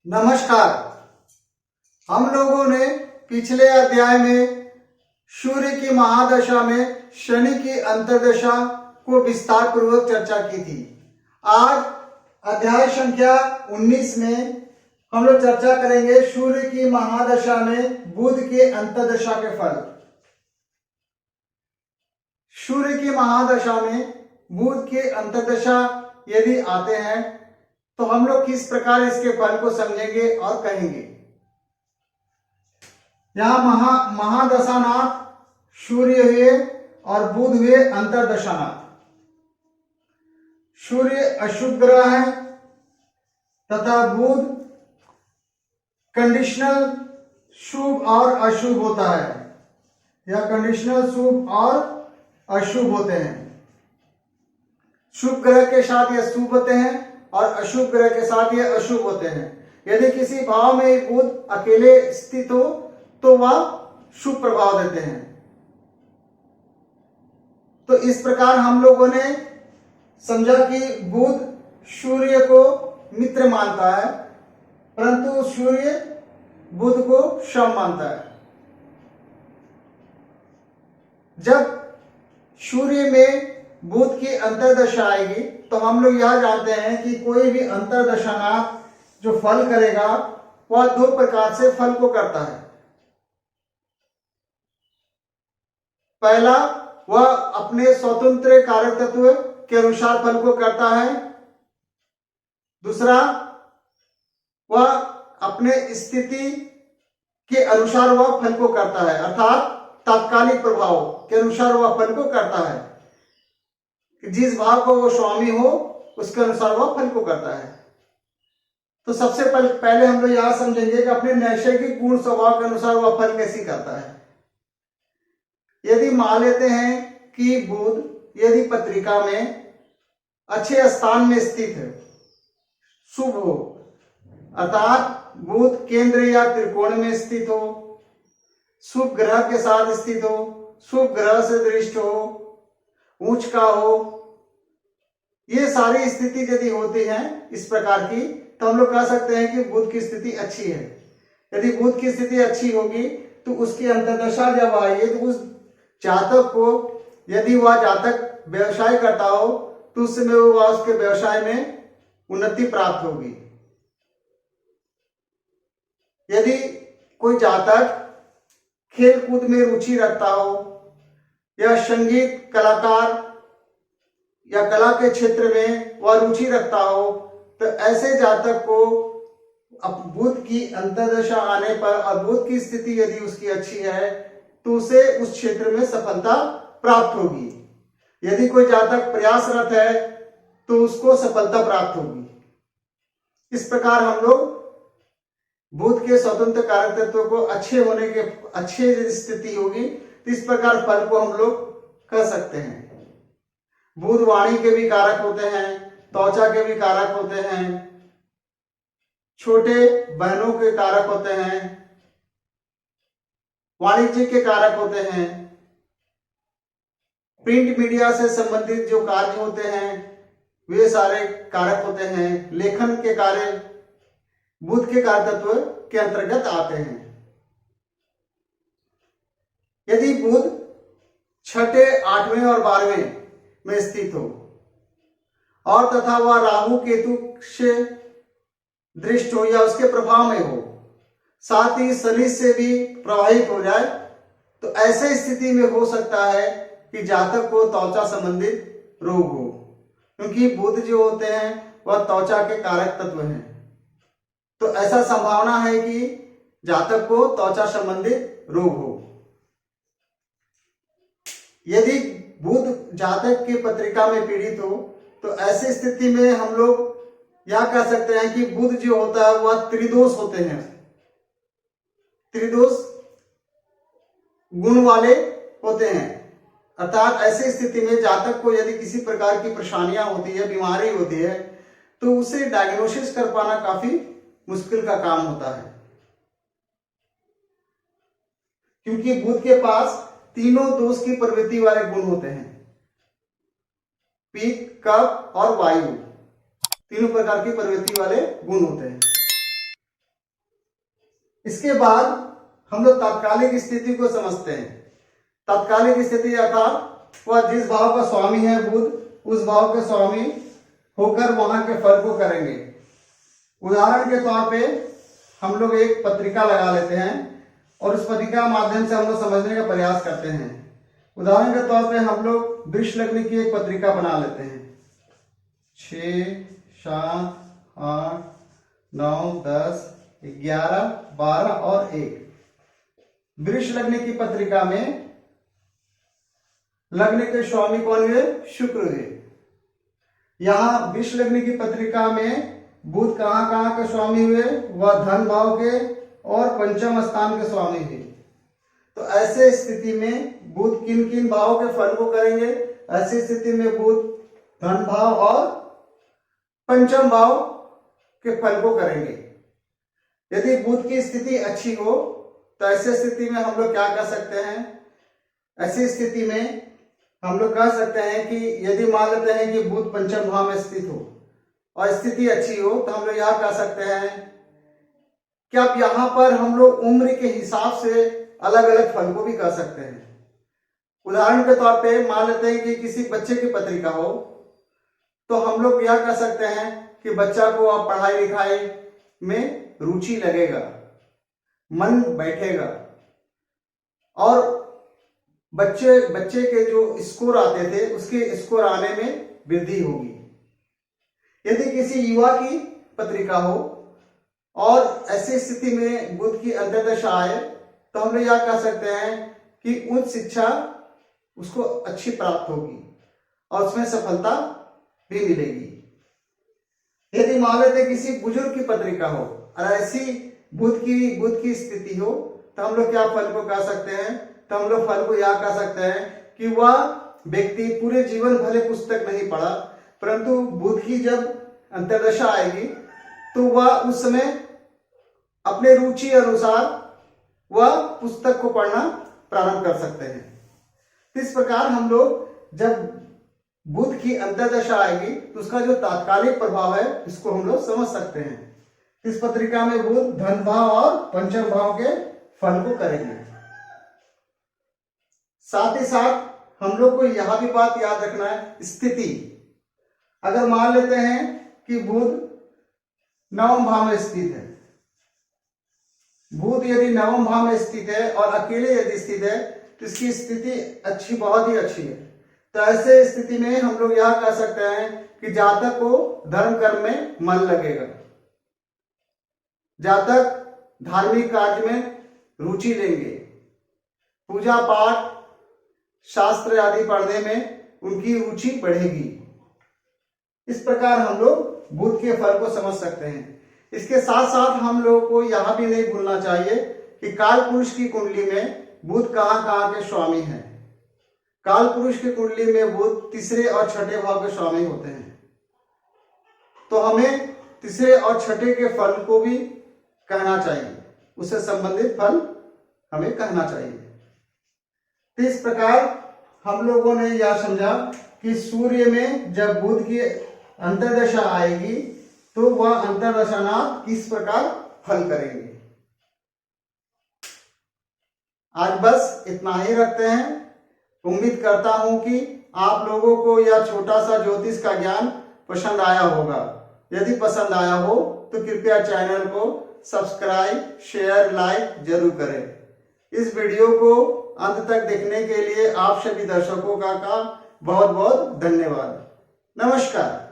नमस्कार। हम लोगों ने पिछले अध्याय में सूर्य की महादशा में शनि की अंतर्दशा को विस्तार पूर्वक चर्चा की थी। आज अध्याय संख्या 19 में हम लोग चर्चा करेंगे सूर्य की महादशा में बुध के अंतर्दशा के फल। सूर्य की महादशा में बुध के अंतर्दशा यदि आते हैं तो हम लोग किस प्रकार इसके फल को समझेंगे और कहेंगे। यहां महादशानाथ सूर्य हुए और बुध हुए अंतर्दशानाथ। सूर्य अशुभ ग्रह है तथा बुध कंडीशनल शुभ और अशुभ होता है, या कंडीशनल शुभ और अशुभ होते हैं। शुभ ग्रह के साथ ये शुभ होते हैं और अशुभ ग्रह के साथ ये अशुभ होते हैं। यदि किसी भाव में बुध अकेले स्थित हो तो वह शुभ प्रभाव देते हैं। तो इस प्रकार हम लोगों ने समझा कि बुध सूर्य को मित्र मानता है, परंतु सूर्य बुध को शम मानता है। जब सूर्य में बुध की अंतर्दशा आएगी तो हम लोग यह जानते हैं कि कोई भी अंतर्दशानाथ जो फल करेगा वह दो प्रकार से फल को करता है। पहला, वह अपने स्वतंत्र कारक तत्व के अनुसार फल को करता है। दूसरा, वह अपने स्थिति के अनुसार वह फल को करता है, अर्थात तात्कालिक प्रभाव के अनुसार वह फल को करता है। जिस भाव को वो स्वामी हो उसके अनुसार वह फल को करता है। तो सबसे पहले हम लोग यह समझेंगे कि अपने नैसर्गिक गुण स्वभाव के अनुसार वह फल कैसी करता है। यदि मान लेते हैं कि बुध यदि पत्रिका में अच्छे स्थान में स्थित है, शुभ हो, अर्थात बुध केंद्र या त्रिकोण में स्थित हो, शुभ ग्रह के साथ स्थित हो, शुभ ग्रह से दृष्ट हो, उच्च का हो, ये सारी स्थिति यदि होती है इस प्रकार की, तो हम लोग कह सकते हैं कि बुध की स्थिति अच्छी है। यदि बुध की स्थिति अच्छी होगी तो उसकी अंतर्दशा जब आएगी तो उस जातक को, यदि वह जातक व्यवसाय करता हो तो उस समय वह उसके व्यवसाय में उन्नति प्राप्त होगी। यदि कोई जातक खेल कूद में रुचि रखता हो या संगीत कलाकार या कला के क्षेत्र में वह रुचि रखता हो, तो ऐसे जातक को अब बुध की अंतर्दशा आने पर और बुध की स्थिति यदि उसकी अच्छी है तो उसे उस क्षेत्र में सफलता प्राप्त होगी। यदि कोई जातक प्रयासरत है तो उसको सफलता प्राप्त होगी। इस प्रकार हम लोग बुध के स्वतंत्र कारक तत्व को अच्छे होने के अच्छे स्थिति होगी तो इस प्रकार फल को हम लोग कर सकते हैं। बुध वाणी के भी कारक होते हैं, त्वचा के भी कारक होते हैं, छोटे बहनों के कारक होते हैं, वाणिज्य के कारक होते हैं, प्रिंट मीडिया से संबंधित जो कार्य होते हैं वे सारे कारक होते हैं। लेखन के कार्य बुध के कारक तत्व के अंतर्गत आते हैं। यदि बुध छठे, 8वें और 12वें में स्थित हो और तथा वह राहु केतु से दृष्ट हो या उसके प्रभाव में हो, साथ ही शनि से भी प्रभावित हो जाए, तो ऐसे स्थिति में हो सकता है कि जातक को त्वचा संबंधित रोग हो, क्योंकि बुध जो होते हैं वह त्वचा के कारक तत्व हैं। तो ऐसा संभावना है कि जातक को त्वचा संबंधित रोग हो। यदि बुध जातक की पत्रिका में पीड़ित हो तो ऐसी स्थिति में हम लोग यह कह सकते हैं कि बुध जो होता है वह त्रिदोष होते हैं, त्रिदोष गुण वाले होते हैं। अर्थात ऐसी स्थिति में जातक को यदि किसी प्रकार की परेशानियां होती है, बीमारी होती है, तो उसे डायग्नोसिस कर पाना काफी मुश्किल का काम होता है, क्योंकि बुध के पास तीनों दोष की प्रवृत्ति वाले गुण होते हैं। पित्त, कफ और वायु तीनों प्रकार की प्रवृत्ति वाले गुण होते हैं। इसके बाद हम लोग तात्कालिक स्थिति को समझते हैं। तात्कालिक स्थिति अर्थात वह जिस भाव का स्वामी है बुध, उस भाव के स्वामी होकर वहां के फल को करेंगे। उदाहरण के तौर पे हम लोग एक पत्रिका लगा लेते हैं और उस पत्रिका के माध्यम से हम लोग समझने का प्रयास करते हैं। उदाहरण के तौर पे हम लोग वृष लग्न की एक पत्रिका बना लेते हैं। 6, 7, 8, 9, 10, 11, 12 और 1। वृष लग्न की पत्रिका में लग्न के स्वामी कौन हुए? शुक्र हुए। यहां वृष लग्न की पत्रिका में बुध कहां कहां के स्वामी हुए? वह धन भाव के और पंचम स्थान के स्वामी हुए। तो ऐसे स्थिति में बुध किन किन भाव के फल को करेंगे? ऐसी स्थिति में बुध धन भाव और पंचम भाव के फल को करेंगे। यदि बुध की स्थिति अच्छी हो तो ऐसी स्थिति में हम लोग क्या कर सकते हैं? ऐसी स्थिति में हम लोग कह सकते हैं कि यदि मान लेते हैं कि बुध पंचम भाव में स्थित हो और स्थिति अच्छी हो तो हम लोग यह कह सकते हैं कि अब यहां पर हम लोग उम्र के हिसाब से अलग अलग फल को भी कर सकते हैं। उदाहरण के तौर पे मान लेते हैं कि किसी बच्चे की पत्रिका हो तो हम लोग यह कह सकते हैं कि बच्चा को अब पढ़ाई लिखाई में रुचि लगेगा, मन बैठेगा और बच्चे के जो स्कोर आते थे उसके स्कोर आने में वृद्धि होगी। यदि किसी युवा की पत्रिका हो और ऐसी स्थिति में बुध की अंतर्दशा आए तो हम लोग यह कह सकते हैं कि उच्च शिक्षा उसको अच्छी प्राप्त होगी और उसमें सफलता भी मिलेगी। यदि मान लेते किसी बुजुर्ग की पत्रिका हो और ऐसी बुध की स्थिति हो तो हम लोग क्या फल को कह सकते हैं? तो हम लोग फल को यह कह सकते हैं कि वह व्यक्ति पूरे जीवन भले पुस्तक नहीं पढ़ा, परंतु बुध की जब अंतर्दशा आएगी तो वह उस समय अपने रुचि अनुसार वह पुस्तक को पढ़ना प्रारंभ कर सकते हैं। इस प्रकार हम लोग जब बुध की अंतर्दशा आएगी तो उसका जो तात्कालिक प्रभाव है इसको हम लोग समझ सकते हैं। इस पत्रिका में बुध धन भाव और पंचम भाव के फल को करेंगे। साथ ही साथ हम लोग को यह भी बात याद रखना है, स्थिति अगर मान लेते हैं कि बुध नवम भाव में स्थित है, बुध यदि नवम भाव में स्थित है और अकेले यदि स्थित है तो इसकी स्थिति अच्छी, बहुत ही अच्छी है। तो ऐसे स्थिति में हम लोग यह कह सकते हैं कि जातक को धर्म कर्म में मन लगेगा, जातक धार्मिक कार्य में रुचि लेंगे, पूजा पाठ शास्त्र आदि पढ़ने में उनकी रुचि बढ़ेगी। इस प्रकार हम लोग बुध के फल को समझ सकते हैं। इसके साथ साथ हम लोगों को यह भी नहीं भूलना चाहिए कि काल पुरुष की कुंडली में बुध कहां कहां के स्वामी हैं। काल पुरुष की कुंडली में बुध तीसरे और छठे भाव के स्वामी होते हैं, तो हमें तीसरे और छठे के फल को भी कहना चाहिए, उससे संबंधित फल हमें कहना चाहिए। तो इस प्रकार हम लोगों ने यह समझा कि सूर्य में जब बुध की अंतर्दशा आएगी तो वह अंतर्दशानाथ किस प्रकार फल करेंगे। आज बस इतना ही रखते हैं। उम्मीद करता हूं कि आप लोगों को यह छोटा सा ज्योतिष का ज्ञान पसंद आया होगा। यदि पसंद आया हो तो कृपया चैनल को सब्सक्राइब, शेयर, लाइक जरूर करें। इस वीडियो को अंत तक देखने के लिए आप सभी दर्शकों का बहुत बहुत धन्यवाद। नमस्कार।